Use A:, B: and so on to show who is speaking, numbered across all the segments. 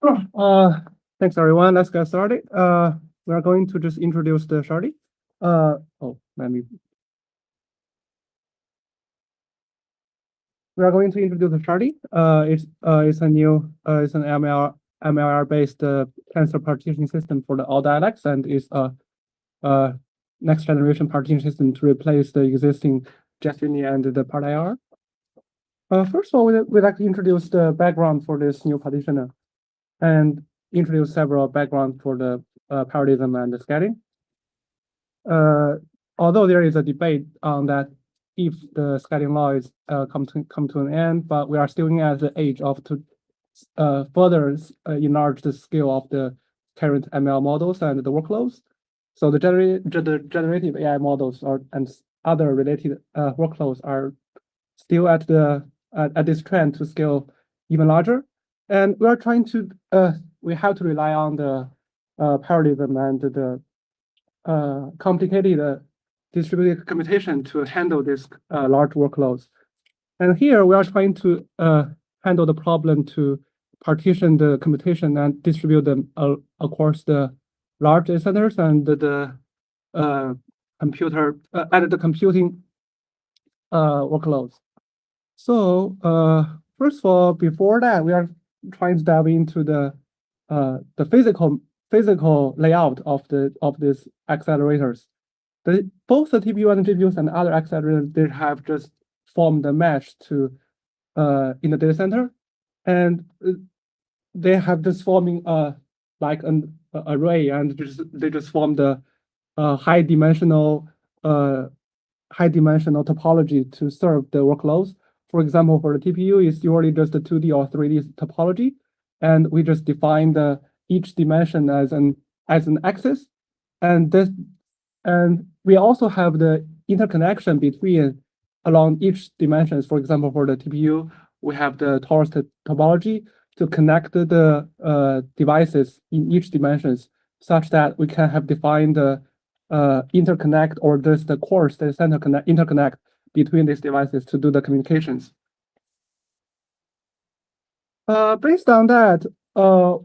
A: Sure. Thanks, everyone. Let's get started. We are going to just introduce the Shardy. We are going to introduce the Shardy. It's an MLIR-based tensor partitioning system for all dialects, and it's a next generation partition system to replace the existing GSPMD and the PartIR. First of all, we'd like to introduce the background for this new partitioner and introduce several backgrounds for the parallelism and the scaling. Although there is a debate on that if the scaling law is come to an end, but we are still at the age of to further enlarge the scale of the current ML models and the workloads. So the generative AI models and other related workloads are still at this trend to scale even larger. And we are trying to, we have to rely on the parallelism and the complicated distributed computation to handle these large workloads. And here we are trying to handle the problem to partition the computation and distribute them across the large data centers and the computing workloads. So first of all, before that, we are trying to dive into the physical layout of these accelerators. Both the TPU and the GPUs and other accelerators, they have just formed a mesh to in the data center, and they have this forming like an array, and they just form the high dimensional topology to serve the workloads. For example, for the TPU, it's usually just a 2D or 3D topology, and we just define each dimension as an axis, and we also have the interconnection between along each dimensions. For example, for the TPU, we have the torus topology to connect the devices in each dimensions, such that we can have defined the interconnect or just the coarse data center interconnect between these devices to do the communications. Based on that,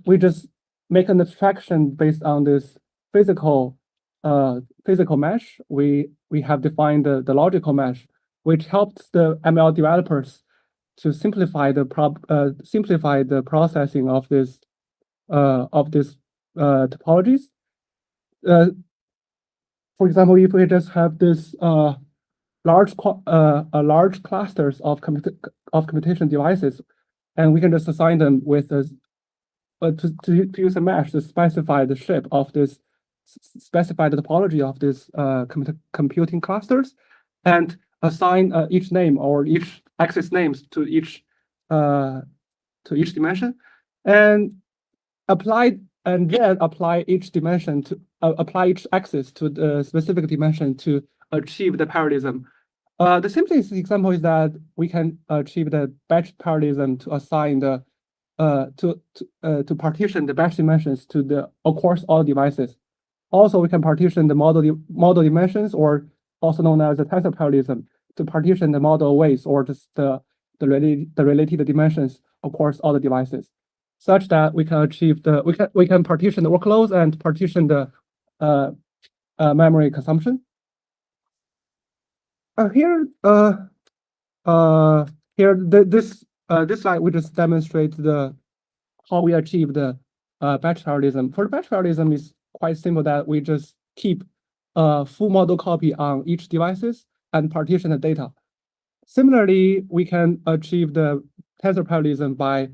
A: we just make an abstraction based on this physical mesh. We have defined the logical mesh, which helps the ML developers to simplify the processing of this topologies. For example, if we just have this large clusters of computation devices, and we can just assign them with to use a mesh to specify the shape of this, specify the topology of this computing clusters, and assign each name or each axis names to each dimension, and then apply each dimension to apply each axis to the specific dimension to achieve the parallelism. The simplest example is that we can achieve the batch parallelism to assign the to partition the batch dimensions to across all devices. Also, we can partition the model dimensions, or also known as the tensor parallelism, to partition the model weights or just the related dimensions across all the devices, such that we can achieve we can partition the workloads and partition the memory consumption. This slide we just demonstrate how we achieve the batch parallelism. For the batch parallelism, is quite simple, that we just keep a full model copy on each devices and partition the data. Similarly, we can achieve the tensor parallelism by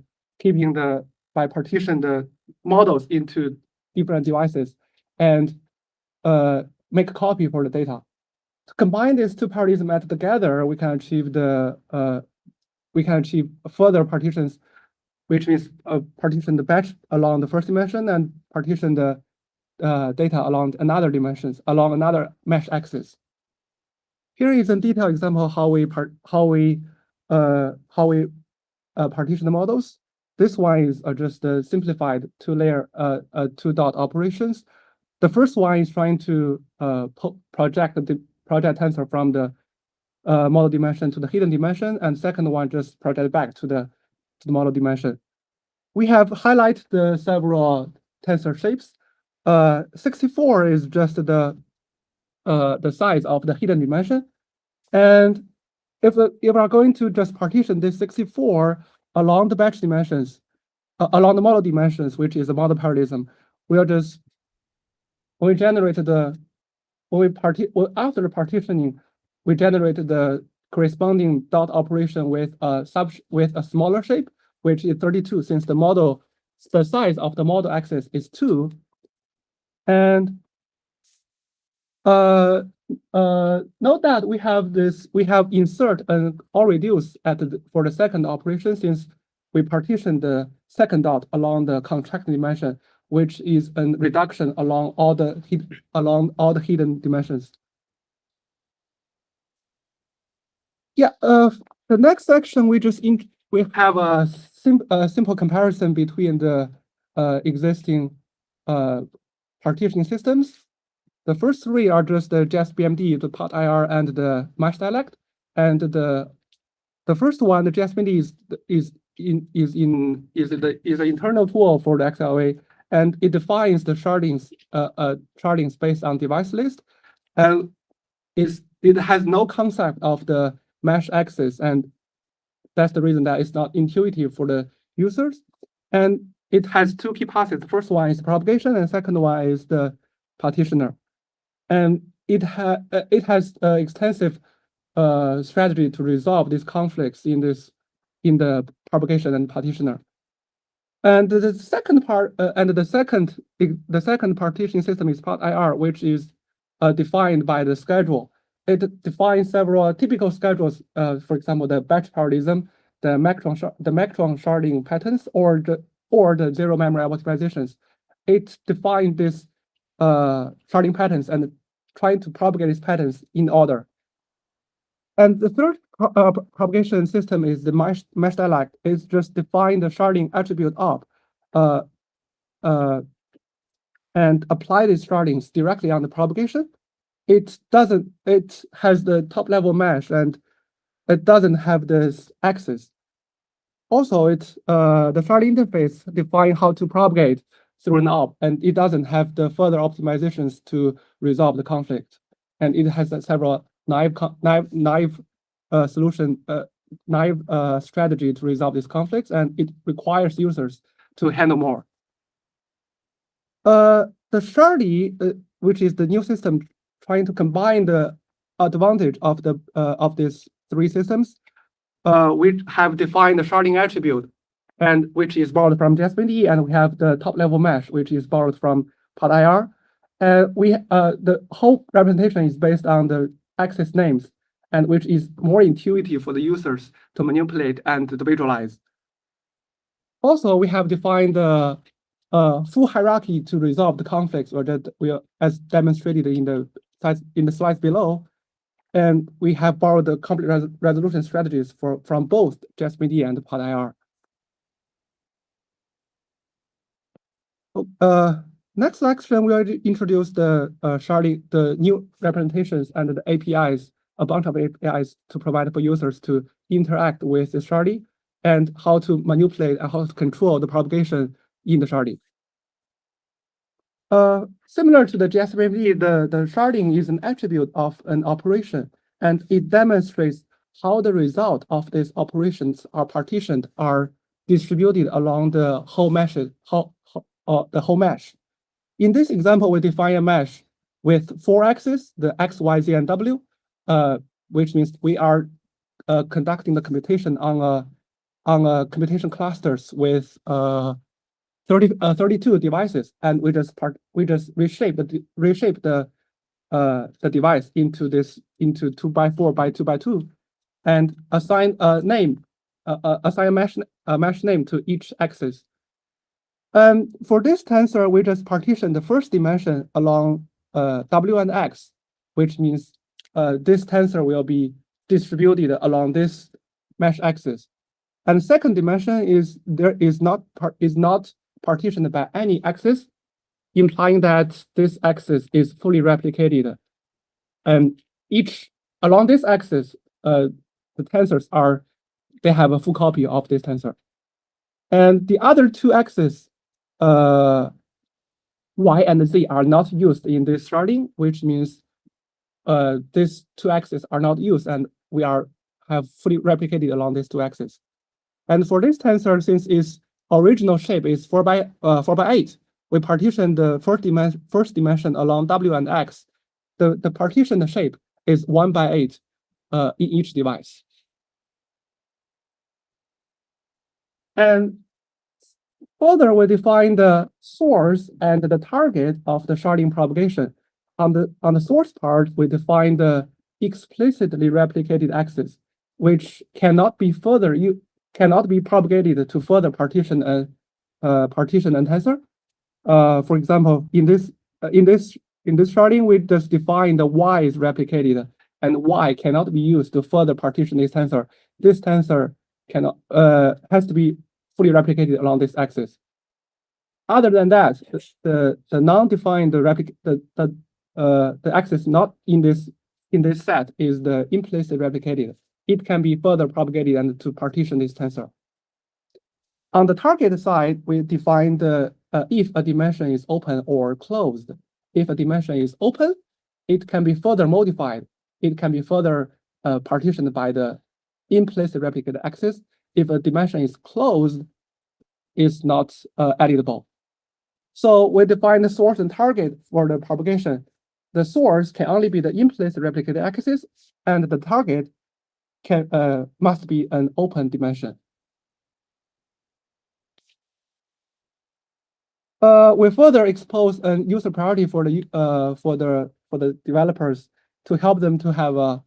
A: partition the models into different devices and make a copy for the data. To combine these two parallelism methods together, we can achieve further partitions, which means partition the batch along the first dimension and partition the data along another dimensions along another mesh axis. Here is a detailed example of how we partition the models. This one is just simplified two-layer two-dot operations. The first one is trying to project tensor from the model dimension to the hidden dimension, and second one just project back to the model dimension. we have highlighted the several tensor shapes. 64 is just the size of the hidden dimension. And if we are going to just partition this 64 along the batch dimensions, along the model dimensions, which is the model parallelism, we'll just when we generate the after the partitioning, we generate the corresponding dot operation with a smaller shape, which is 32, since the size of the model axis is 2. And note that we have insert and or reduce for the second operation, since we partition the second dot along the contracted dimension, which is a reduction along all the hidden dimensions. Yeah, the next section we have a simple comparison between the existing partitioning systems. The first three are just the GSPMD, the PartIR, and the Mesh Dialect. And the first one, the GSPMD is an internal tool for the XLA, and it defines the shardings based on device list, and it has no concept of the mesh axis, and that's the reason that it's not intuitive for the users. And it has two key passes. The first one is propagation, and the second one is the partitioner. And it has extensive strategy to resolve these conflicts in the propagation and partitioner. And the second part, the second partitioning system is PartIR, which is defined by the schedule. It defines several typical schedules, for example, the batch parallelism, the Macron sharding patterns, or the zero memory optimizations. It defines these sharding patterns and trying to propagate these patterns in order. And the third propagation system is the mesh dialect. It's just define the sharding attribute up and apply these shardings directly on the propagation. It has the top level mesh, and it doesn't have this axis. Also, the sharding interface define how to propagate through an op, and it doesn't have the further optimizations to resolve the conflict. And it has several naive strategy to resolve these conflicts, and it requires users to handle more. The Shardy, which is the new system trying to combine the advantage of these three systems, we have defined the sharding attribute, and which is borrowed from GSPMD, and we have the top level mesh, which is borrowed from PartIR. The whole representation is based on the axis names, and which is more intuitive for the users to manipulate and to visualize. Also, we have defined the full hierarchy to resolve the conflicts, or that we are, as demonstrated in the slides below. And we have borrowed the conflict resolution strategies from both GSPMD and PartIR. Next section, we will introduce the Shardy, the new representations and the APIs, a bunch of APIs to provide for users to interact with the Shardy, and how to manipulate and how to control the propagation in the Shardy. Similar to the GSPMD, the sharding is an attribute of an operation, and it demonstrates how the result of these operations are partitioned, are distributed along the whole mesh, the whole mesh. In this example, we define a mesh with 4 axes, the X, Y, Z, and W, which means we are conducting the computation on a computation clusters with 32 devices, and we just reshape the device into 2x4 by 2x2, and assign a name, assign a mesh name to each axis. For this tensor, we just partition the first dimension along W and X, which means this tensor will be distributed along this mesh axis. And second dimension is not partitioned by any axis, implying that this axis is fully replicated. And along this axis, the tensors they have a full copy of this tensor. And the other two axes, y and z, are not used in this sharding, which means these two axes are not used, and we have fully replicated along these two axes. And for this tensor, since its original shape is 4 by 8, we partition the first dimension along w and x. The partitioned shape is 1 by 8 in each device. And further, we define the source and the target of the sharding propagation. On the source part, we define the explicitly replicated axis, which cannot be propagated to further partition and tensor. For example, in this sharding, we just define the y is replicated, and y cannot be used to further partition this tensor. This tensor cannot has to be fully replicated along this axis. Other than that, the non-defined the axis not in this set is the implicit replicated. It can be further propagated and to partition this tensor. On the target side, we define the if a dimension is open or closed. If a dimension is open, it can be further modified. It can be further partitioned by the implicit replicated axis. If a dimension is closed, it's not editable. So we define the source and target for the propagation. The source can only be the implicit replicated axis, and the target must be an open dimension. We further expose a user priority for the developers to help them to have a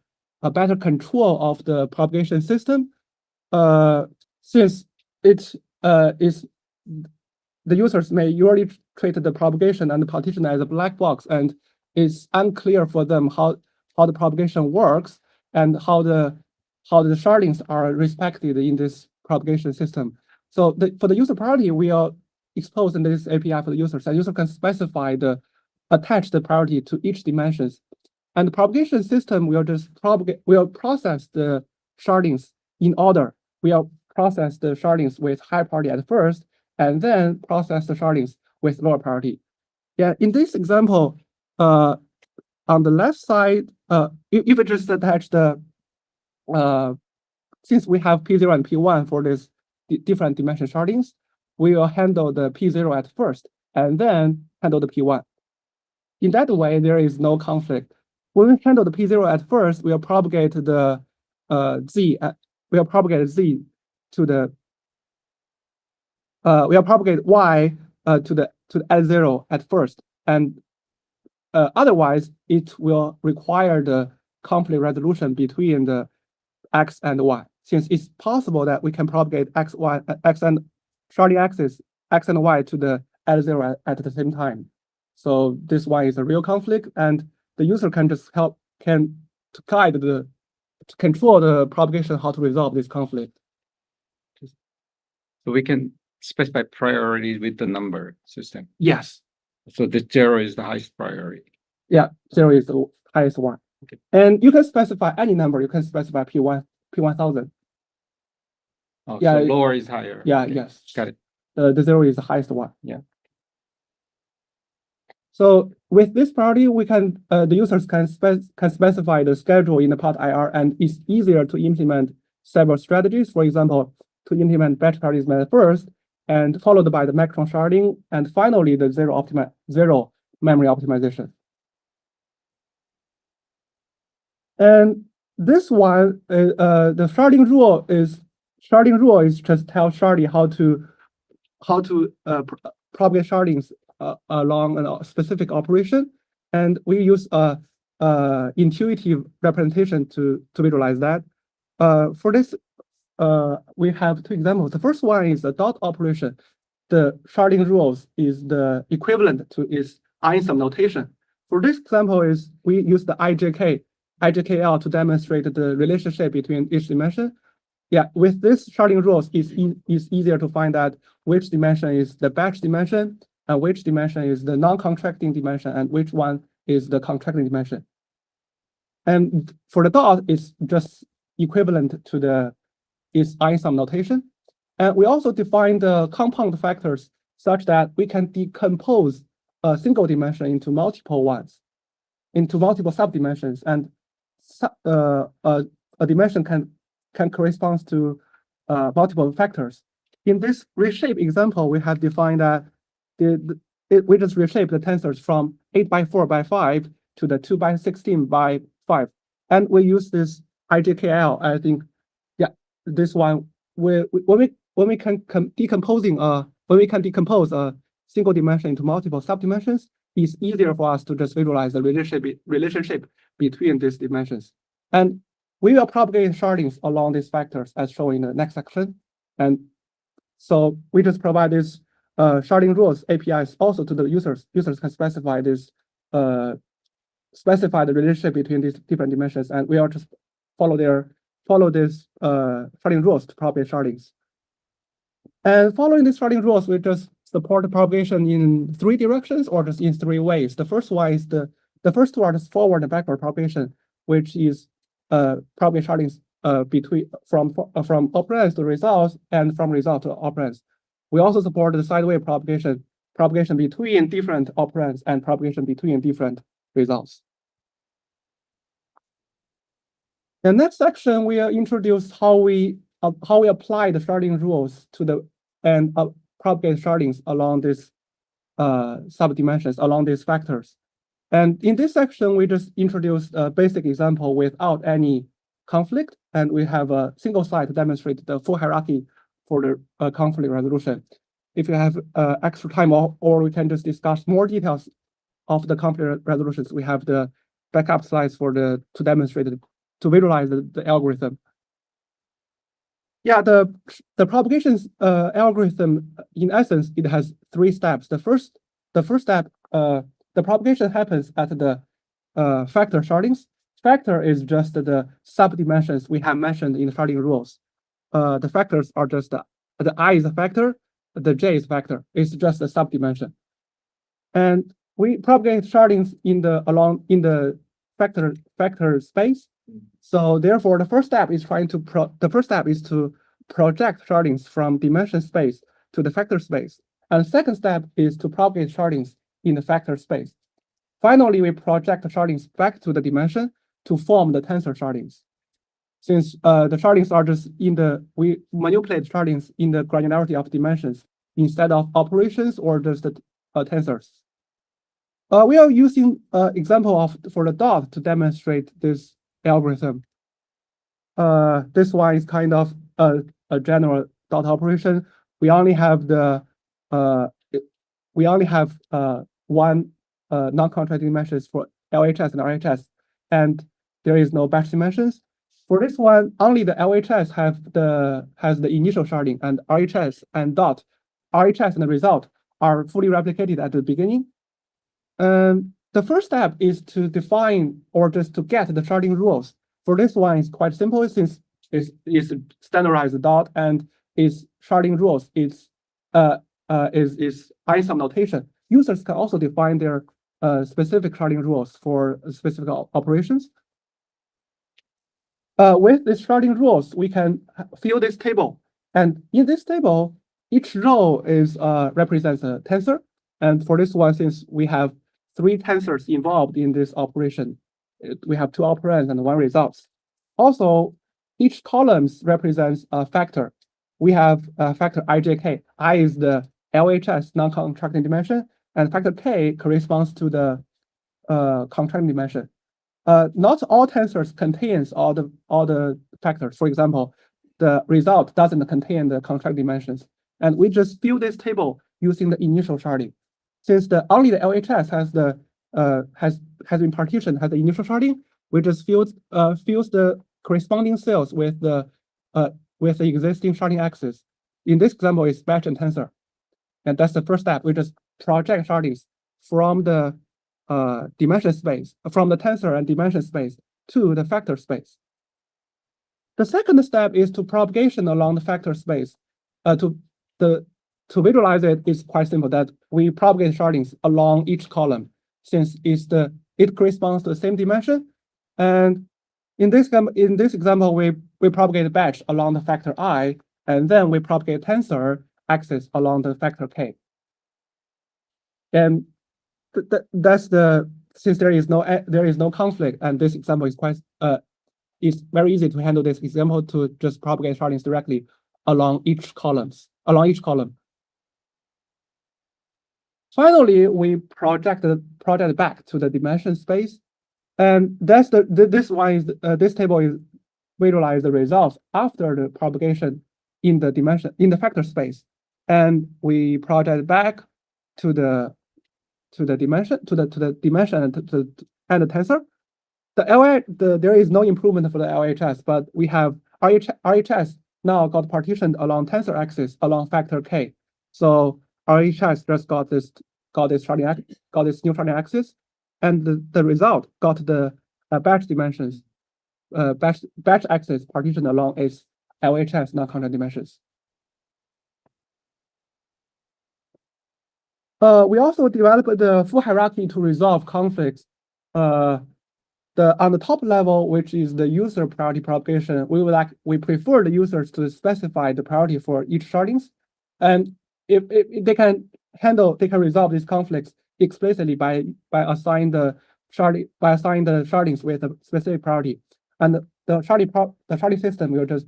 A: better control of the propagation system. Since it is the users may usually treat the propagation and the partition as a black box, and it's unclear for them how the propagation works and how the shardings are respected in this propagation system. So for the user priority, we are exposing this API for the users, and user can specify attach the priority to each dimensions. And the propagation system will process the shardings in order. We'll process the shardings with high priority at first, and then process the shardings with lower priority. Yeah, in this example, on the left side, if we just attach the since we have P0 and P1 for this different dimension shardings, we will handle the P0 at first and then handle the P1. In that way, there is no conflict. When we handle the P0 at first, we'll propagate the Z. We'll propagate Z to the. We'll propagate Y to the L0 at first, and otherwise it will require the conflict resolution between the X and Y. Since it's possible that we can propagate X and sharding axis X and Y to the L0 at the same time. So this one is a real conflict, and the user can just to control the propagation how to resolve this conflict.
B: So we can specify priority with the number system.
A: Yes.
B: So the 0 is the highest priority.
A: Yeah, 0 is the highest one.
B: Okay.
A: And you can specify any number. You can specify P1000.
B: Oh,
A: yeah,
B: so lower is higher.
A: Yeah,
B: okay.
A: yes.
B: Got it.
A: The 0 is the highest one.
B: Yeah.
A: So with this priority, we can the users can specify the schedule in the PartIR, and it's easier to implement several strategies. For example, to implement batch priorities method first, and followed by the macron sharding, and finally the zero memory optimization. And this one, the sharding rule is just tell Shardy how to propagate shardings along a specific operation, and we use intuitive representation to visualize that. For this, we have two examples. The first one is the dot operation. The sharding rules is the equivalent to its ISOM notation. For this example, we use the IJKL to demonstrate the relationship between each dimension. Yeah, with this sharding rules, it's easier to find out which dimension is the batch dimension, and which dimension is the non-contracting dimension, and which one is the contracting dimension. And for the dot, it's just equivalent to its ISOM notation. And we also define the compound factors such that we can decompose a single dimension into multiple ones, into multiple subdimensions, and a dimension can correspond to multiple factors. In this reshape example, we have defined that we just reshape the tensors from 8x4x5 to the 2x16x5, and we use this IJKL. I think, yeah, this one when we can decompose a single dimension into multiple subdimensions, it's easier for us to just visualize the relationship between these dimensions. And we will propagate shardings along these factors as shown in the next section. And so we just provide these sharding rules APIs also to the users. Users can specify this specify the relationship between these different dimensions, and we will just follow this sharding rules to propagate shardings. And following these sharding rules, we just support the propagation in 3 directions or just in 3 ways. The first one is the first two are just forward and backward propagation, which is propagate shardings from operands to results and from result to operands. We also support the sideways propagation between different operands and propagation between different results. The next section will introduce how we apply the sharding rules to the and propagate shardings along these subdimensions, along these factors. And in this section, we just introduced a basic example without any conflict, and we have a single slide to demonstrate the full hierarchy for the conflict resolution. If you have extra time, or we can just discuss more details of the conflict resolutions, we have the backup slides to demonstrate to visualize the algorithm. Yeah, the propagation algorithm, in essence, it has 3 steps. The first step, the propagation happens at the factor shardings. Factor is just the subdimensions we have mentioned in the sharding rules. The factors are just the I is a factor, the J is a factor. It's just a subdimension. And we propagate shardings in the factor space. So therefore, the first step is to project shardings from dimension space to the factor space. And the second step is to propagate shardings in the factor space. Finally, we project shardings back to the dimension to form the tensor shardings. Since the shardings are just we manipulate shardings in the granularity of dimensions instead of operations or just the tensors. We are using example for the dot to demonstrate this algorithm. This one is kind of a general dot operation. We only have one non-contracting dimensions for LHS and RHS, and there is no batch dimensions. For this one, only the LHS has the initial sharding, and RHS and the result are fully replicated at the beginning. The first step is to define or just to get the sharding rules. For this one, it's quite simple since it's standardized dot and its sharding rules is ISOM notation. Users can also define their specific sharding rules for specific operations. With these sharding rules, we can fill this table. And in this table, each row represents a tensor. And for this one, since we have 3 tensors involved in this operation, we have 2 operands and 1 result. Also, each column represents a factor. We have a factor ijk. I is the LHS non-contracting dimension, and factor k corresponds to the contracting dimension. Not all tensors contains all the factors. For example, the result doesn't contain the contract dimensions, and we just fill this table using the initial sharding. Since only the LHS has been partitioned, has the initial sharding, we just fills the corresponding cells with the existing sharding axis. In this example, it's batch and tensor, and that's the first step. We just project shardings from the dimension space, from the tensor and dimension space to the factor space. The second step is to propagation along the factor space. To visualize it is quite simple. That we propagate shardings along each column, since it corresponds to the same dimension. And in this example, we propagate a batch along the factor I, and then we propagate tensor axis along the factor k. And that's since there is no conflict, and this example is it's very easy to handle this example to just propagate shardings directly along each column. Finally, we project back to the dimension space, and that's this table is visualize the results after the propagation in the factor space, and we project back to the dimension and the tensor. There is no improvement for the LHS, but we have RHS now got partitioned along tensor axis along factor k. So RHS just got this new Sharding axis, and the result got the batch dimensions, batch axis partitioned along its LHS non-contact dimensions. We also developed the full hierarchy to resolve conflicts. On the top level, which is the user priority propagation, we prefer the users to specify the priority for each shardings, and if they can resolve these conflicts explicitly by assigning the shardings with a specific priority, and the sharding system will just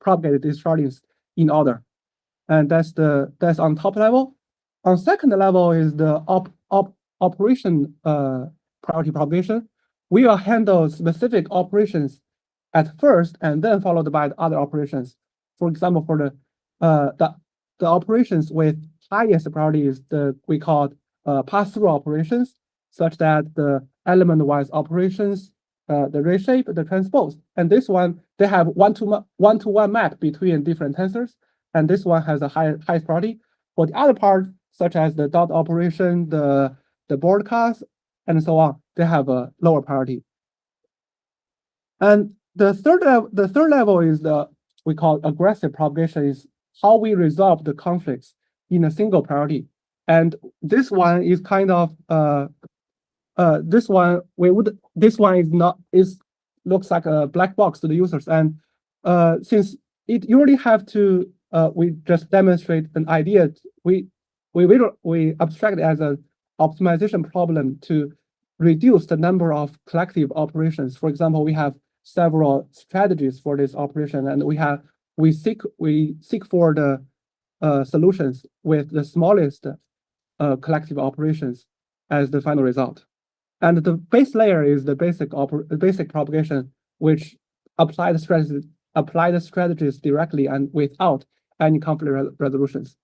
A: propagate these shardings in order, and that's on top level. On second level is the operation priority propagation. We will handle specific operations at first and then followed by the other operations. For example, for the operations with highest priority is we call pass-through operations, such that the element-wise operations, the reshape, the transpose, and this one they have one-to-one map between different tensors, and this one has a highest priority. For the other part, such as the dot operation, the broadcast, and so on, they have a lower priority. And the third level is we call aggressive propagation, is how we resolve the conflicts in a single priority. And this one is kind of looks like a black box to the users, and since it usually have to we just demonstrate an idea, we abstract it as an optimization problem to reduce the number of collective operations. For example, we have several strategies for this operation, and we seek for the solutions with the smallest collective operations as the final result. And the base layer is the basic propagation, which apply the strategies directly and without any conflict resolutions.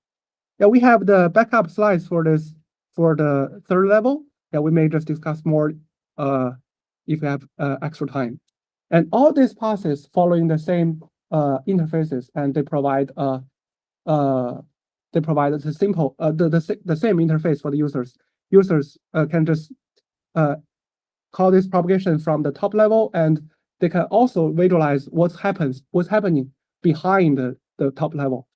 A: Yeah, we have the backup slides for the third level. Yeah, we may just discuss more if we have extra time. And all these passes following the same interfaces, and they provide the simple the same interface for the users. Users can just call this propagation from the top level, and they can also visualize what's happening behind the top level.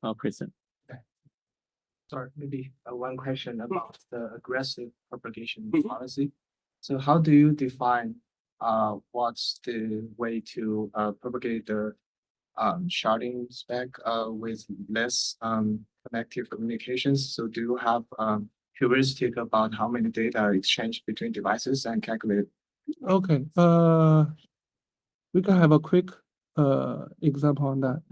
B: Oh, Kristen.
C: Sorry, maybe one question about the aggressive propagation policy. So how do you define what's the way to propagate the sharding spec with less connective communications? So do you have heuristic about how many data are exchanged between devices and calculate?
A: Okay, we can have a quick example on that.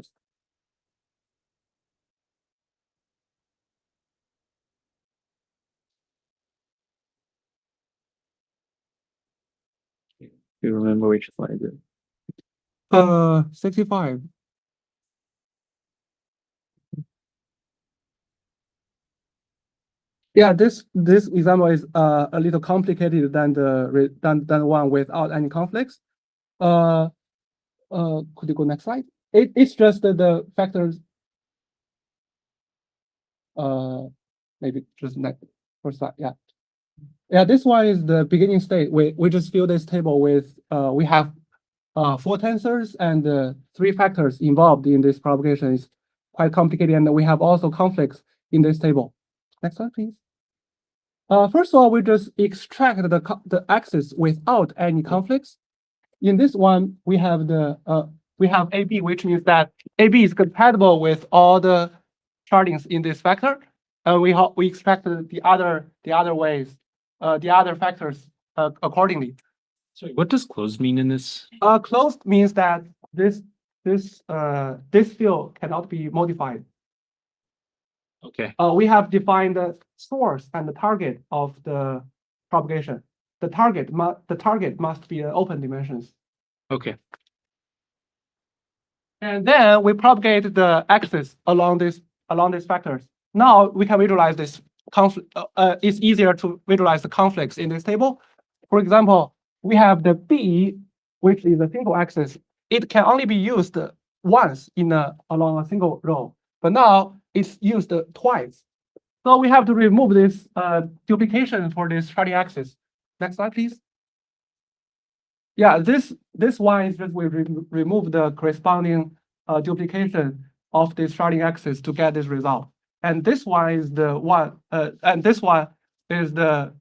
B: Do you remember which slide?
A: 65. Yeah, this example is a little complicated than the one without any conflicts. Could you go next slide? It's just the factors. Maybe just next first slide. Yeah. Yeah, this one is the beginning state. We just fill this table with we have four tensors and 3 factors involved in this propagation is quite complicated, and we have also conflicts in this table. Next slide, please. First of all, we just extract the axis without any conflicts. In this one, we have AB, which means that AB is compatible with all the shardings in this vector. We extract the other ways, the other factors accordingly.
D: So what does closed mean in this?
A: Closed means that this field cannot be modified.
D: Okay.
A: We have defined the source and the target of the propagation. The target must be open dimensions.
D: Okay.
A: And then we propagate the axis along these factors. Now we can visualize this conflict. It's easier to visualize the conflicts in this table. For example, we have the B, which is a single axis. It can only be used once along a single row, but now it's used twice. So we have to remove this duplication for this Sharding axis. Next slide, please. Yeah, this one is just we remove the corresponding duplication of this Sharding axis to get this result. And this one is the one, and this one is the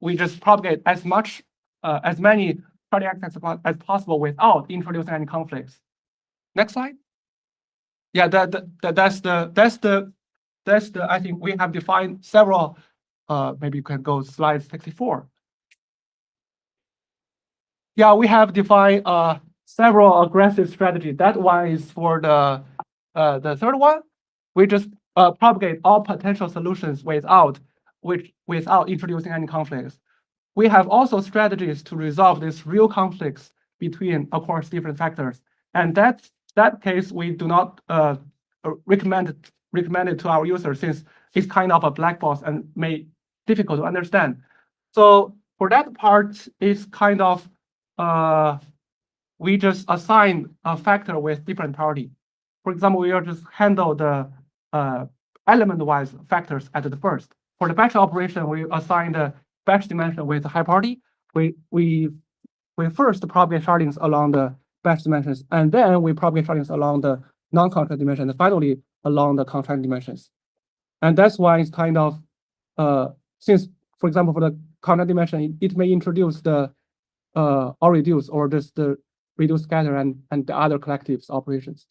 A: we just propagate as many Sharding axes as possible without introducing any conflicts. Next slide. Yeah, that's the I think we have defined several. Maybe you can go slide 64. Yeah, we have defined several aggressive strategies. That one is for the third one. We just propagate all potential solutions without introducing any conflicts. We have also strategies to resolve these real conflicts between, of course, different factors. And that case we do not recommend it to our users, since it's kind of a black box and may difficult to understand. So for that part, it's kind of we just assign a factor with different priority. For example, we will just handle the element-wise factors at the first. For the batch operation, we assign the batch dimension with high priority. We first propagate shardings along the batch dimensions, and then we propagate shardings along the non-contract dimension, and finally along the contract dimensions. And that's why it's kind of since, for example, for the contract dimension, it may introduce the or reduce, or just the reduce scatter and the other collectives operations.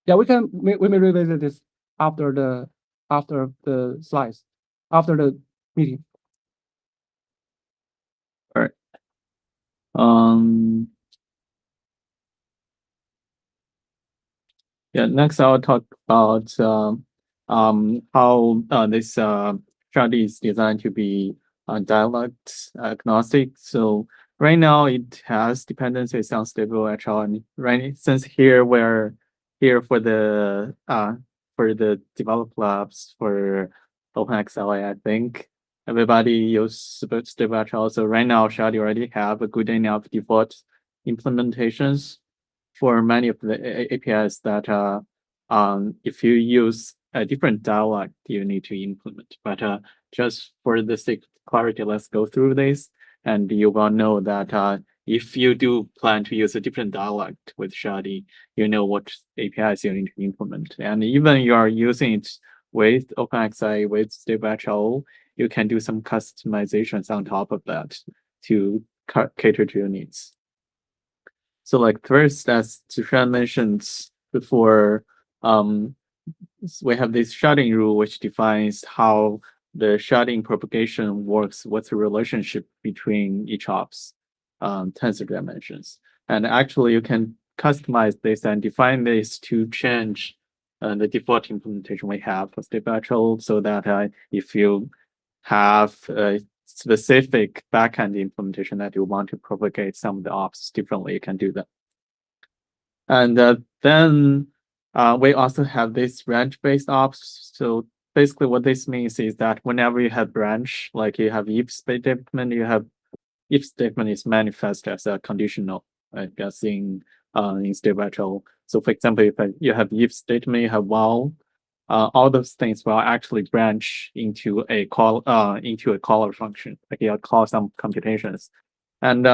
A: Yeah, we may revisit this after the slides, after the meeting.
E: All right. Yeah, next I'll talk about how this Shardy is designed to be dialect agnostic. So right now it has dependencies on stable HL, and right since here we're here for the develop labs for OpenXLA, I think everybody use stable HL. So right now Shardy already have a good enough default implementations for many of the APIs that if you use a different dialect, you need to implement. But just for the sake of clarity, let's go through this, and you will know that if you do plan to use a different dialect with Shardy, you know what APIs you need to implement. And even you are using it with OpenXI, with StableHL, you can do some customizations on top of that to cater to your needs. So like first, as Zishan mentioned before, we have this sharding rule, which defines how the sharding propagation works, what's the relationship between each op's tensor dimensions. And actually you can customize this and define this to change the default implementation we have for StableHL, so that if you have a specific backend implementation that you want to propagate some of the ops differently, you can do that. And then we also have this branch-based ops. So basically what this means is that whenever you have branch, like you have if statement, you have if statement is manifest as a conditional, I guess in StableHL. So for example, if you have if statement, you have while, all those things will actually branch into a caller function, like you call some computations. And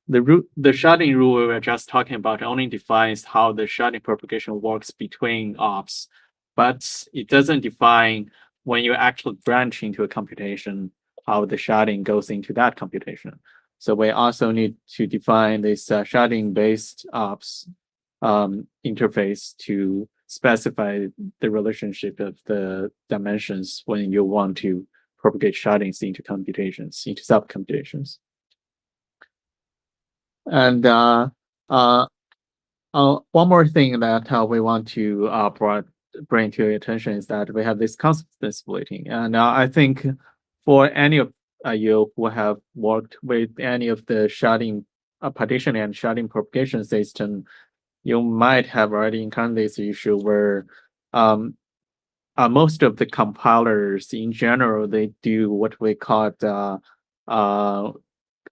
E: the sharding rule we were just talking about only defines how the sharding propagation works between ops, but it doesn't define when you actually branch into a computation, how the sharding goes into that computation. So we also need to define this sharding-based ops interface to specify the relationship of the dimensions when you want to propagate shardings into computations, into sub-computations. And one more thing that we want to bring to your attention is that we have this constant splitting. And I think for any of you who have worked with any of the sharding partitioning and sharding propagation system, you might have already encountered this issue where most of the compilers in general, they do what we call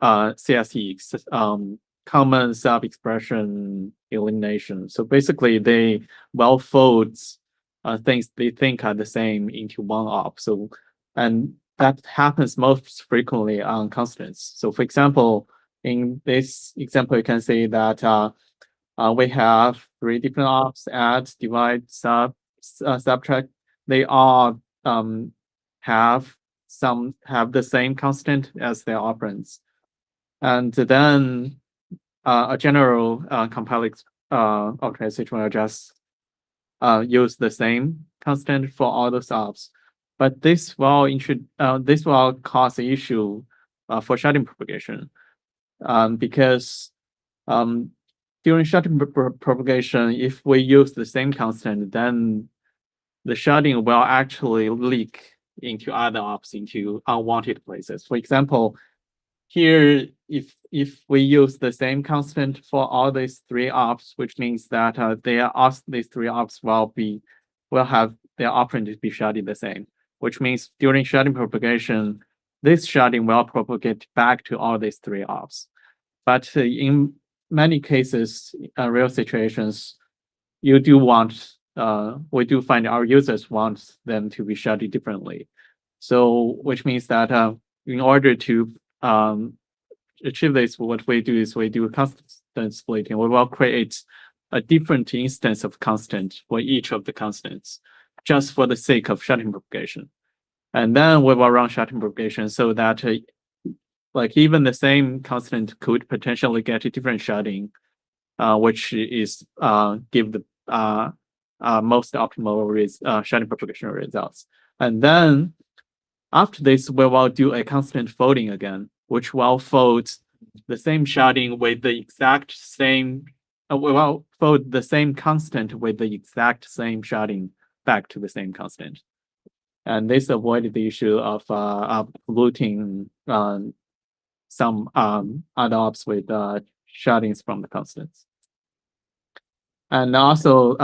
E: CSE, common sub-expression elimination. So basically they fold things they think are the same into one op. So, and that happens most frequently on constants. So for example, in this example, you can see that we have 3 different ops: add, divide, subtract. They all have the same constant as their operands. And then a general compiler optimization will just use the same constant for all those ops. But this will cause an issue for sharding propagation because during sharding propagation, if we use the same constant, then the sharding will actually leak into other ops, into unwanted places. For example, here, if we use the same constant for all these 3 ops, which means that these 3 ops will have their operand to be sharded the same, which means during sharding propagation, this sharding will propagate back to all these 3 ops. But in many cases, real situations, we do find our users want them to be sharded differently. So, which means that in order to achieve this, what we do is we do constant splitting. We will create a different instance of constant for each of the constants, just for the sake of sharding propagation. And then we will run sharding propagation so that like even the same constant could potentially get a different sharding, which is give the most optimal sharding propagation results. And then after this, we will do a constant folding again, which will fold the same sharding with the exact same. We will fold the same constant with the exact same sharding back to the same constant. And this avoided the issue of polluting some other ops with shardings from the constants. And also,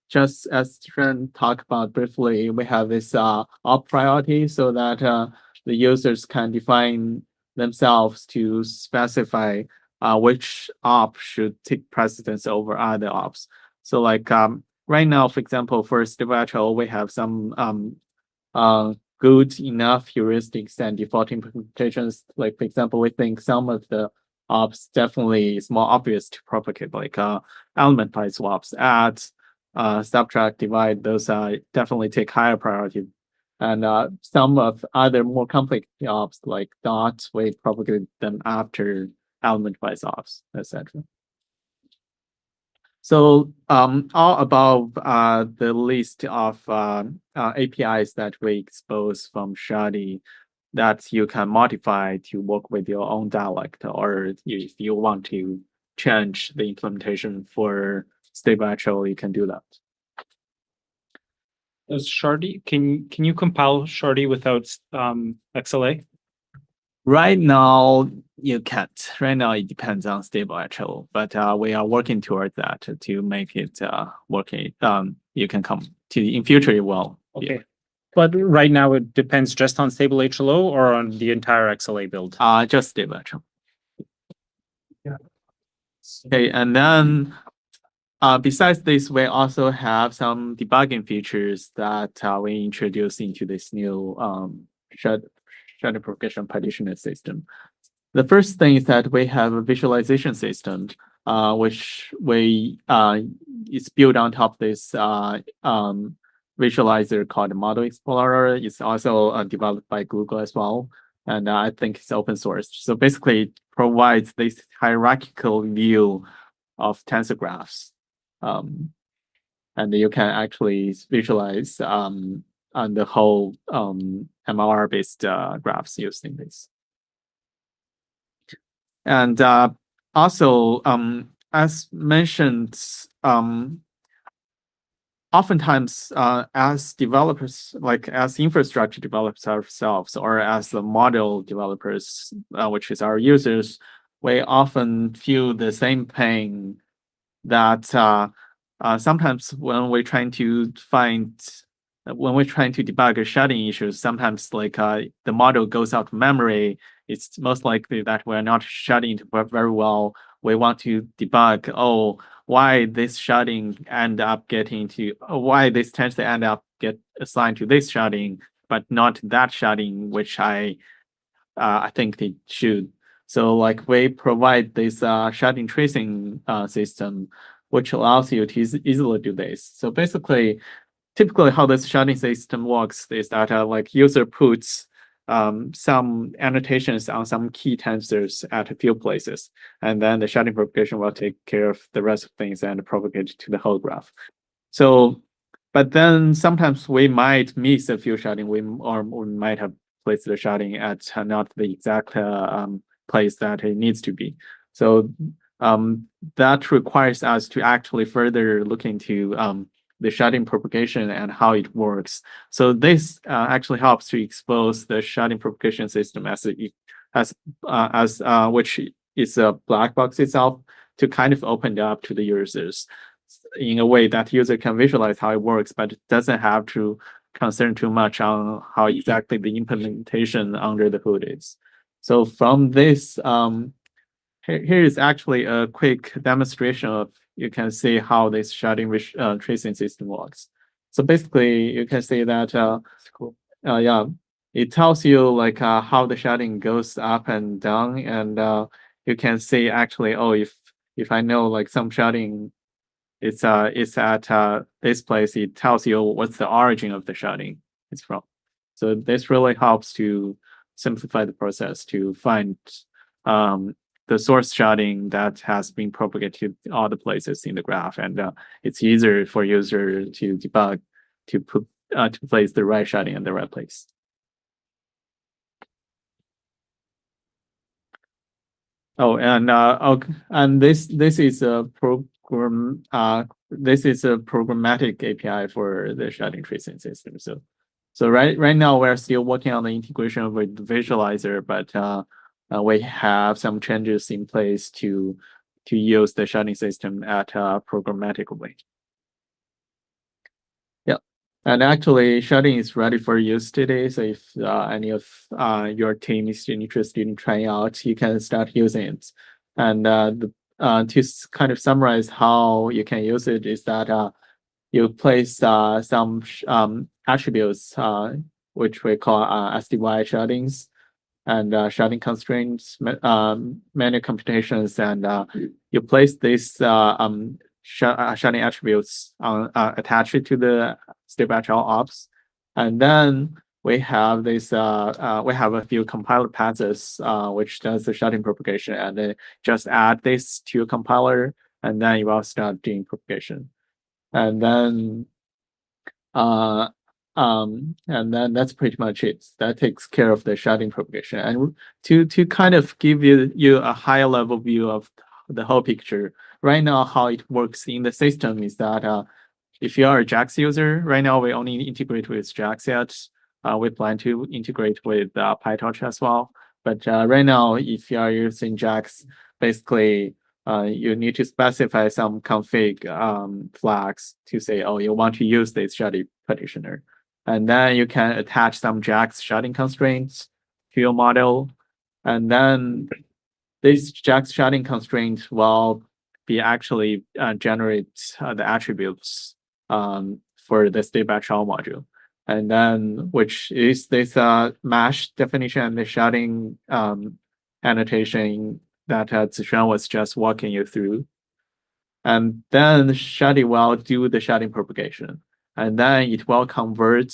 E: just as Trent talked about briefly, we have this op priority so that the users can define themselves to specify which op should take precedence over other ops. So like right now, for example, for stable we have some good enough heuristics and default implementations. Like for example, we think some of the ops definitely is more obvious to propagate, like element by swaps, add, subtract, divide. Those definitely take higher priority. And some of other more complex ops like dots, we propagate them after element by swaps, etc. So all above the list of APIs that we expose from Shardy that you can modify to work with your own dialect, or if you want to change the implementation for stable actual, you can do that.
D: Does Shardy, can you compile Shardy without XLA?
E: Right now, you can't. Right now, it depends on stable actual, but we are working towards that to make it working. You can come to in future, it will.
D: Okay. Yeah. But right now, it depends just on stable HLO or on the entire XLA build?
E: Just stable actual. Yeah. Okay, and then besides this, we also have some debugging features that we introduced into this new Shardy propagation partitioning system. The first thing is that we have a visualization system, which is built on top of this visualizer called Model Explorer. It's also developed by Google as well, and I think it's open source. So basically, it provides this hierarchical view of tensor graphs, and you can actually visualize on the whole MLR-based graphs using this. And also, as mentioned, oftentimes as developers, like as infrastructure developers ourselves, or as the model developers, which is our users, we often feel the same pain that sometimes when we're trying to debug a sharding issues, sometimes like the model goes out of memory. It's most likely that we're not sharding to work very well. We want to debug, why this sharding why this tends to get assigned to this sharding, but not that sharding, which I think they should. So like we provide this sharding tracing system, which allows you to easily do this. So basically, typically how this sharding system works is that like user puts some annotations on some key tensors at a few places, and then the sharding propagation will take care of the rest of things and propagate to the whole graph. So, but then sometimes we might miss a few sharding, we might have placed the sharding at not the exact place that it needs to be. So that requires us to actually further look into the sharding propagation and how it works. So this actually helps to expose the sharding propagation system which is a black box itself, to kind of open it up to the users in a way that user can visualize how it works, but it doesn't have to concern too much on how exactly the implementation under the hood is. So from this, here is actually a quick demonstration of, you can see how this sharding tracing system works. So basically, you can see that it tells you like how the sharding goes up and down, and you can see actually, if I know like some sharding, it's at this place, it tells you what's the origin of the sharding it's from. So this really helps to simplify the process to find the source sharding that has been propagated to all the places in the graph, and it's easier for user to debug to place the right sharding in the right place. And this is a program. This is a programmatic API for the sharding tracing system. So right now we're still working on the integration with the visualizer, but we have some changes in place to use the sharding system at a programmatic way. Yeah, and actually sharding is ready for use today. So if any of your team is interested in trying out, you can start using it. And to kind of summarize how you can use it is that you place some attributes, which we call SDY shardings, and sharding constraints, manual computations, and you place these sharding attributes attached to the step-actual ops, and then we have this. We have a few compiler paths which does the sharding propagation, and then just add this to a compiler, and then you will start doing propagation, and then that's pretty much it. That takes care of the sharding propagation. And to kind of give you a higher level view of the whole picture, right now how it works in the system is that if you are a JAX user, right now we only integrate with JAX yet. We plan to integrate with PyTorch as well. But right now, if you are using JAX, basically you need to specify some config flags to say, you want to use this sharding partitioner. And then you can attach some JAX sharding constraints to your model. And then this JAX sharding constraint will be actually generate the attributes for the step-actual module. And then, which is this mesh definition and the sharding annotation that Zishan was just walking you through. And then Shardy will do the sharding propagation. And then it will convert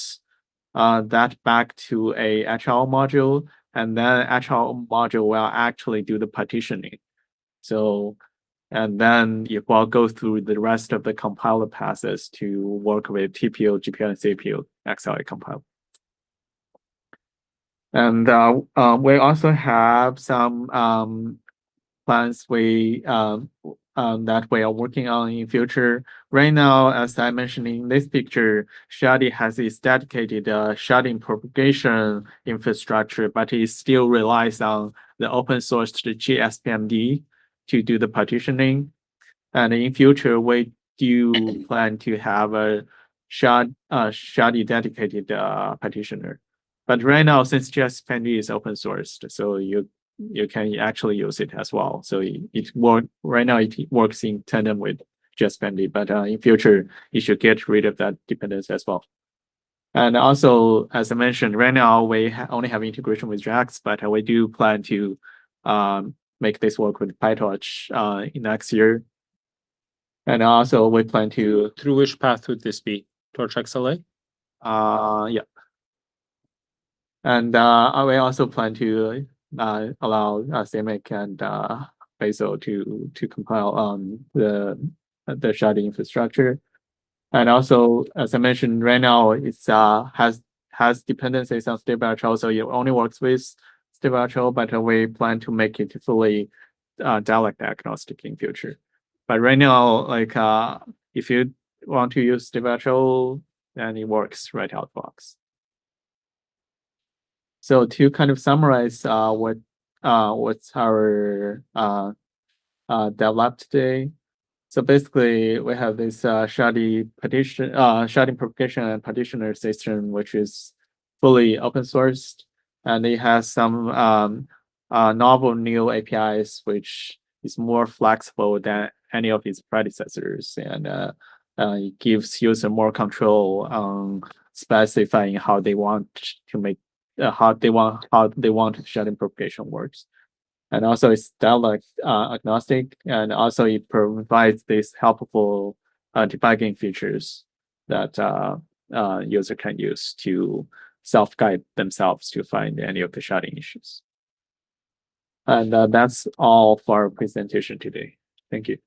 E: that back to a HL module. And then HL module will actually do the partitioning. So, and then it will go through the rest of the compiler passes to work with TPU, GPU, and CPU XLA compiler. And we also have some plans that we are working on in future. Right now, as I mentioned in this picture, Shardy has its dedicated sharding propagation infrastructure, but it still relies on the open source GSPMD to do the partitioning. And in future, we do plan to have a Shardy dedicated partitioner. But right now, since GSPMD is open sourced, so you can actually use it as well. So right now it works in tandem with GSPMD, but in future you should get rid of that dependence as well. And also, as I mentioned, right now we only have integration with JAX, but we do plan to make this work with PyTorch in next year. And also we plan to
D: Through which path would this be? Torch XLA?
E: yeah. And we also plan to allow CMake and Bazel to compile the sharding infrastructure. And also, as I mentioned, right now it's has dependencies on StableHL, so it only works with StableHL, but we plan to make it fully dialect agnostic in future. But right now, like if you want to use StableHL, then it works right out of the box. So to kind of summarize what's our developed today. So basically we have this sharding propagation and partitioner system, which is fully open sourced, and it has some novel new APIs, which is more flexible than any of its predecessors, and it gives user more control on specifying how they want to make how they want sharding propagation works. And also it's dialect agnostic, and also it provides these helpful debugging features that user can use to self-guide themselves to find any of the sharding issues. And that's all for our presentation today. Thank you.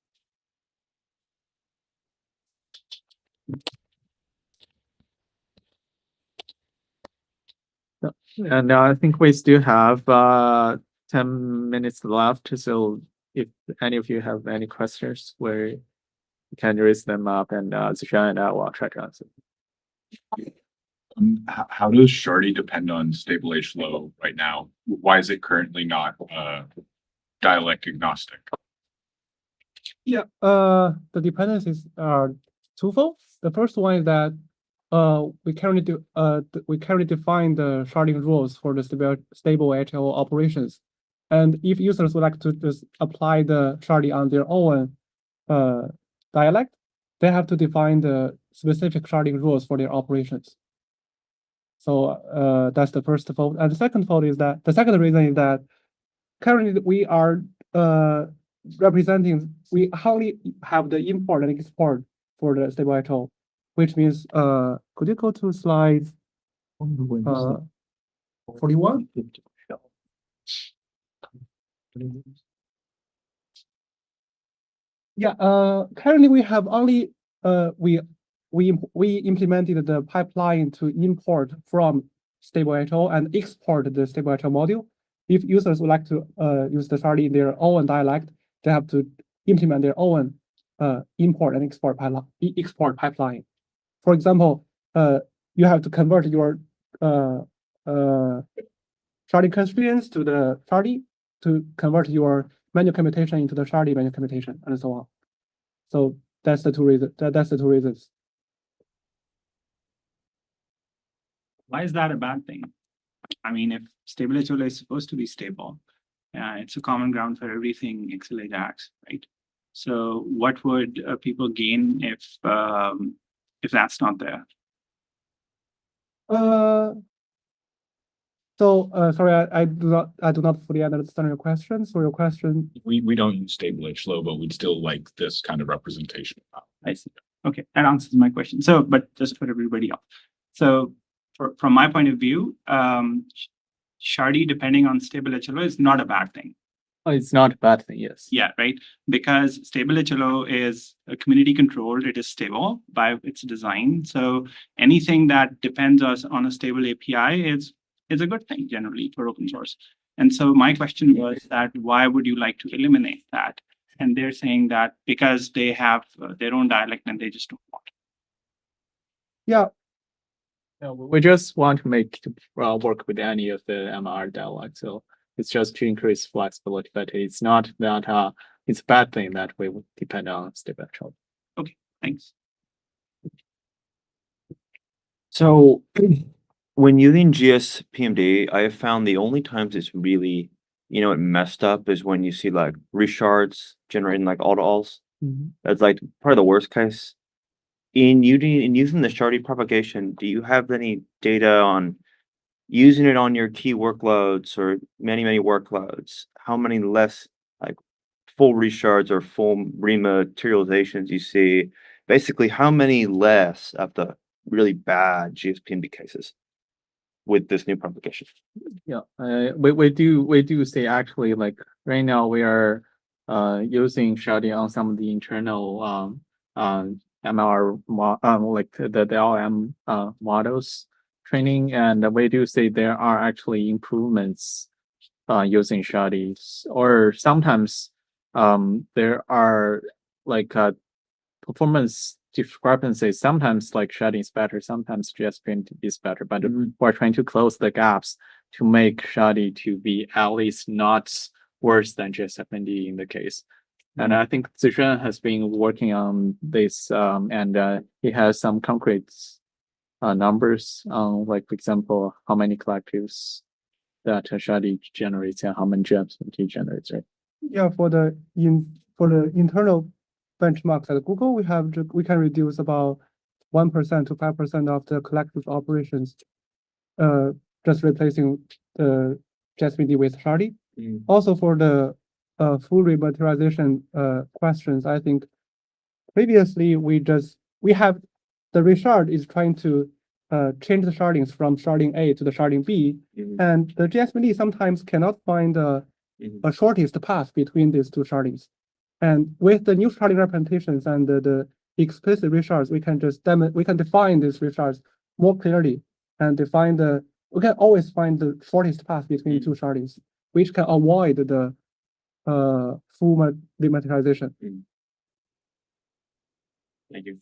E: And I think we still have 10 minutes left. So if any of you have any questions, you can raise them up, and Zishan and I will try to answer.
F: How does Shardy depend on stable HLO right now? Why is it currently not dialect agnostic?
A: Yeah, the dependencies are twofold. The first one is that we currently define the sharding rules for the stable HLO operations, and if users would like to just apply the sharding on their own dialect, they have to define the specific sharding rules for their operations. So that's the first fold, and the second fold is that the second reason is that currently we are we only have the import and export for the stable HLO, which means could you go to slide 41? Yeah, currently we have only we implemented the pipeline to import from stable HLO and export the stable HLO module. If users would like to use the sharding in their own dialect, they have to implement their own import and export pipeline. For example, you have to convert your sharding constraints to the Shardy to convert your manual computation into the Shardy manual computation, and so on. So that's the two reasons. That's the two reasons.
G: Why is that a bad thing? I mean, if stable HLO is supposed to be stable, it's a common ground for everything XLA JAX, right? So what would people gain if that's not there?
A: So, sorry, I do not fully understand your question. So your question,
F: We don't use stable HLO, but we'd still like this kind of representation.
G: I see. Okay, that answers my question. So, but just for everybody else. So from my point of view, Shardy depending on stable HLO is not a bad thing.
E: Oh, it's not a bad thing, yes.
G: Yeah, right. Because stable HLO is community controlled. It is stable by its design. So anything that depends on a stable API is a good thing generally for open source. And so my question was that why would you like to eliminate that? And they're saying that because they have their own dialect and they just don't want it.
A: yeah,
E: No, we just want to make work with any of the MLR dialect. So it's just to increase flexibility, but it's not that it's a bad thing that we would depend on stable HLO.
G: Okay, thanks.
H: So when using GSPMD, I have found the only times it's really, it messed up is when you see like reshards generating like all-to-alls. That's like probably the worst case. In using the Shardy propagation, do you have any data on using it on your key workloads or many workloads? How many less like full reshards or full rematerializations you see? Basically, how many less of the really bad GSPMD cases with this new propagation?
E: Yeah, we do say actually like right now we are using Sharding on some of the internal MLR like the LM models training, and we do say there are actually improvements using Shardy, or sometimes there are like performance discrepancies. Sometimes like Sharding is better, sometimes GSPMD is better, but we're trying to close the gaps to make Shardy to be at least not worse than GSPMD in the case. And I think Zishan has been working on this, and he has some concrete numbers on, like, for example, how many collectives that Shardy generates and how many GSPMD generates, right?
A: yeah, for the internal benchmarks at Google, we can reduce about 1% to 5% of the collective operations, just replacing the GSPMD with Shardy. Also for the full rematerialization questions, I think previously we have the reshard is trying to change the shardings from sharding A to the sharding B, and the GSPMD sometimes cannot find a shortest path between these two shardings. And with the new sharding representations and the explicit reshards, we can define these reshards more clearly and we can always find the shortest path between two shardings, which can avoid the full dematerialization.
H: Thank you.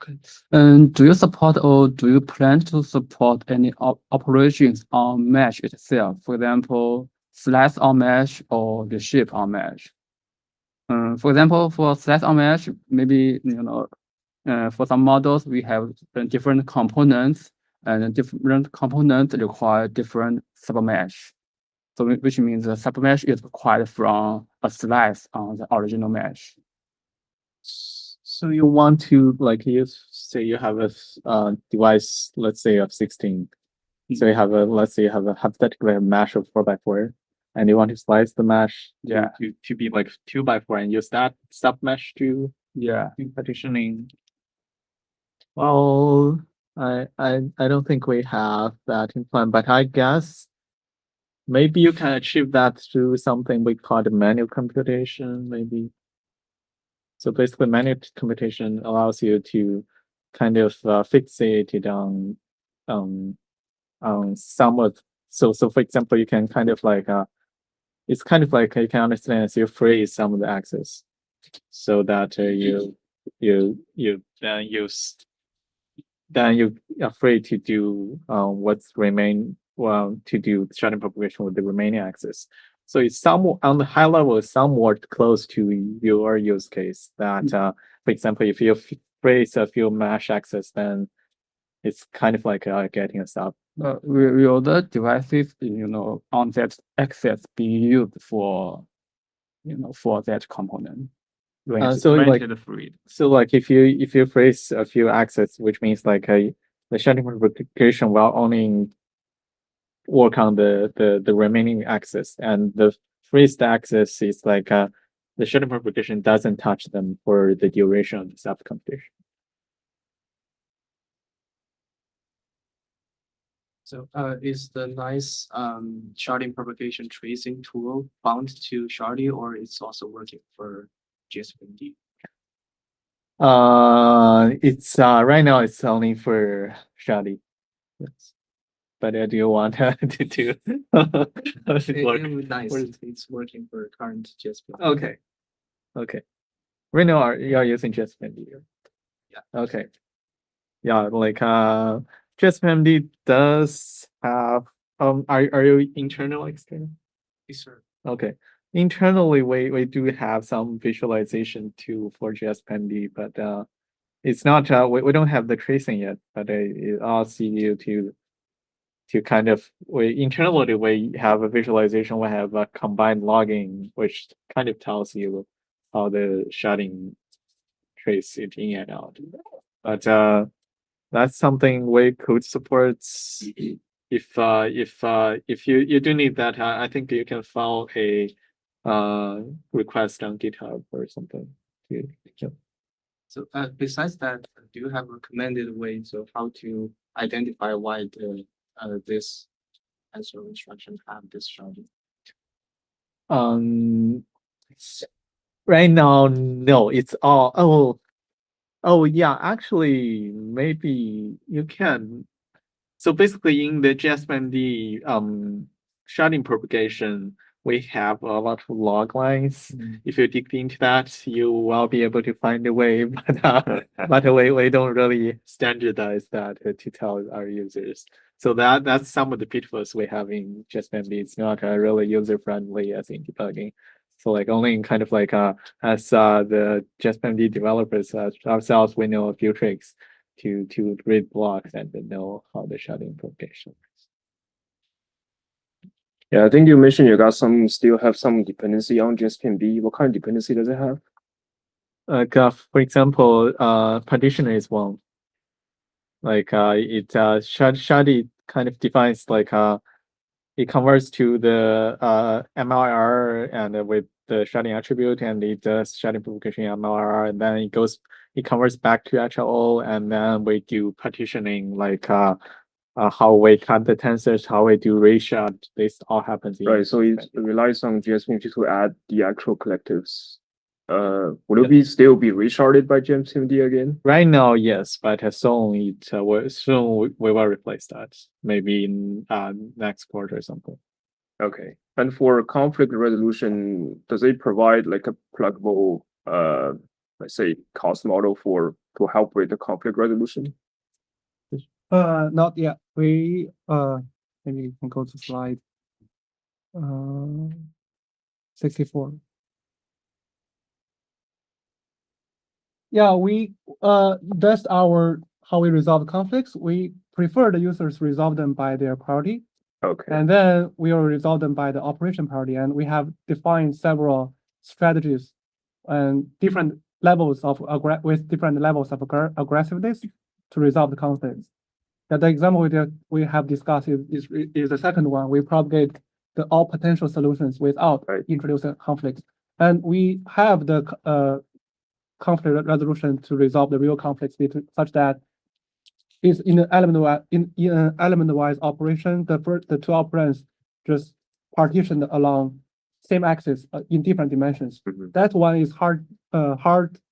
I: Okay. And do you support or do you plan to support any operations on mesh itself? For example, slice on mesh or the shape on mesh. For example, for slice on mesh, maybe for some models we have different components, and different components require different submesh. So which means the submesh is required from a slice on the original mesh.
E: So you want to, like, say you have a device, let's say of 16. So you have let's say you have a hypothetically a mesh of 4x4, and you want to slice the mesh to be like 2x4 and use that submesh to do partitioning. Well, I don't think we have that in plan, but I guess maybe you can achieve that through something we call the manual computation, maybe. So basically, manual computation allows you to kind of fixate it on somewhat. So for example, you can kind of like it's kind of like you can understand as you freeze some of the axes, so that you are free to do what's remain to do sharding propagation with the remaining axis. So it's somewhat on the high level, somewhat close to your use case. That, for example, if you freeze a few mesh axes, then it's kind of like getting a sub.
I: Will the devices, on that axis be used for, for that component?
E: So like if you freeze a few axes, which means like the sharding propagation will only work on the remaining axis, and the freezed axis is like the sharding propagation doesn't touch them for the duration of the self-computation.
C: So is the nice sharding propagation tracing tool bound to Shardy, or it's also working for GSPMD?
E: It's right now it's only for Shardy. Yes. But do you want to do
C: It
E: work?
C: would be nice
E: Where's-
C: if it's working for current GSPMD.
E: Okay. Okay. Right now you're using GSPMD.
C: Yeah.
E: Okay. Yeah, like GSPMD does have are you internal or external?
C: Yes, sir.
E: Okay. Internally we do have some visualization tool for GSPMD, but it's not we don't have the tracing yet, but it asks you to kind of internally we have a visualization, we have a combined logging, which kind of tells you how the sharding trace it in and out. But that's something we could support. If you do need that, I think you can file a request on GitHub or something.
C: So besides that, do you have recommended ways of how to identify why this answer instruction have this sharding?
E: Right now, no, it's all oh yeah, actually maybe you can. So basically in the GSPMD sharding propagation, we have a lot of log lines. If you dig into that, you will be able to find a way, but we don't really standardize that to tell our users. So that's some of the pitfalls we have in GSPMD. It's not really user friendly as in debugging. So like only in kind of like as the GSPMD developers ourselves, we know a few tricks to read blocks and know how the sharding propagation works.
J: Yeah, I think you mentioned you got still have some dependency on GSPMD. What kind of dependency does it have?
E: Like for example, partitioner is one. Like Shardy kind of defines like it converts to the MLIR and with the sharding attribute, and it does sharding propagation in MLIR, and then it converts back to HLO, and then we do partitioning like how we cut the tensors, how we do reshard. This all happens in
J: Right, so it relies on GSPMD to add the actual collectives. Will it still be resharded by GSPMD again?
E: Right now, yes, but soon we will replace that. Maybe in next quarter or something.
J: Okay. And for conflict resolution, does it provide like a pluggable let's say cost model to help with the conflict resolution?
A: Not yet. We maybe you can go to slide 64. Yeah, that's how we resolve conflicts. We prefer the users resolve them by their priority,
J: Okay.
A: and then we will resolve them by the operation priority. And we have defined several strategies and different levels of different levels of aggressiveness to resolve the conflicts. The example we have discussed is the second one. We propagate all potential solutions without introducing conflicts, and we have the conflict resolution to resolve the real conflicts such that is in an element-wise operation. The two operands just partitioned along same axis in different dimensions. That one is hard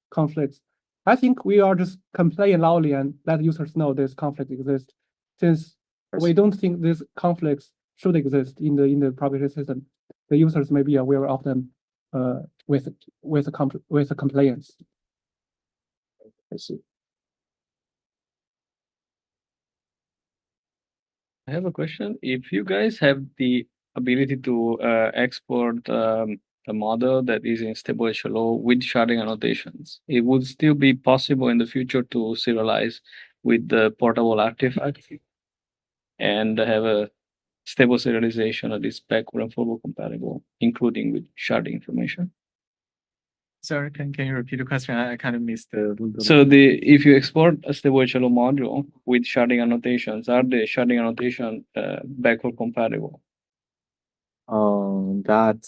A: conflicts. I think we are just complaining loudly and let users know this conflict exists, since we don't think these conflicts should exist in the propagation system. The users may be aware of them with the complaints.
J: I see.
B: I have a question. If you guys have the ability to export the model that is in stable HLO with sharding annotations, it would still be possible in the future to serialize with the portable artifact and have a stable serialization that is backward and forward compatible, including with sharding information.
E: Sorry, can you repeat the question? I kind of missed the.
B: So if you export a stable HLO module with sharding annotations, are the sharding annotation backward compatible?
E: That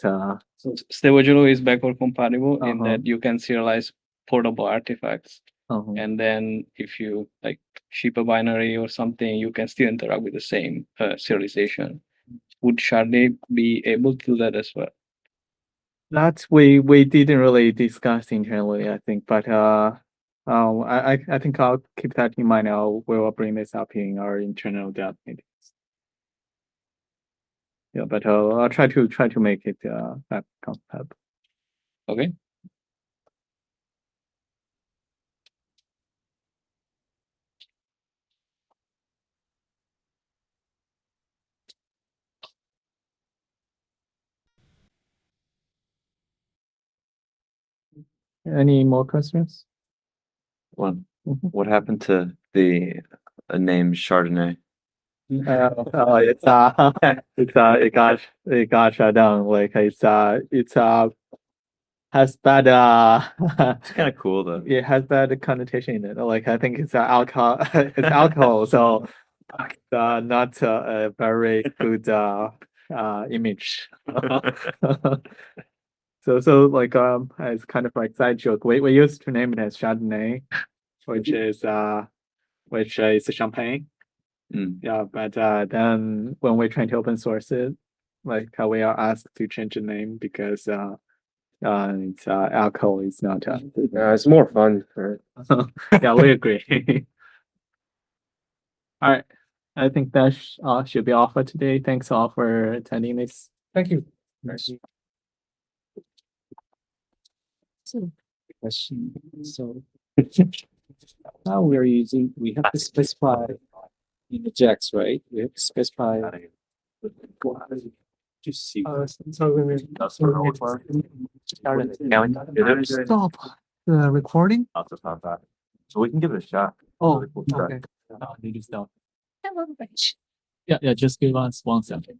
B: So stable HLO is backward compatible in
E: Uh-huh.
B: that you can serialize portable artifacts.
E: uh-huh.
B: And then if you like ship a binary or something, you can still interact with the same serialization. Would Shardy be able to do that as well?
E: That we didn't really discuss internally, I think, but I think I'll keep that in mind. We will bring this up in our internal dev meetings. Yeah, but I'll try to make it back compatible.
B: Okay.
E: Any more questions?
H: One,
E: Mhm.
H: what happened to the name Chardonnay?
E: It got shut down. Like it's has bad
H: It's kind of cool though.
E: it has bad connotation in it. Like I think it's alcohol it's alcohol, so not a very good image. So like it's kind of like side joke. We used to name it as Chardonnay, which is champagne.
H: Mm.
E: Yeah, but then when we're trying to open source it, like we are asked to change the name because it's alcohol is not.
J: Yeah, it's more fun, right?
E: Yeah, we agree. All right, I think that should be all for today. Thanks all for attending this.
A: Thank you.
I: Question. So now we have to specify in the JAX, right? We have to specify. Just see.
A: So we will stop the recording.
H: So we can give it a shot.
A: Oh, okay.
I: Need to stop. Yeah, just give us 1 second.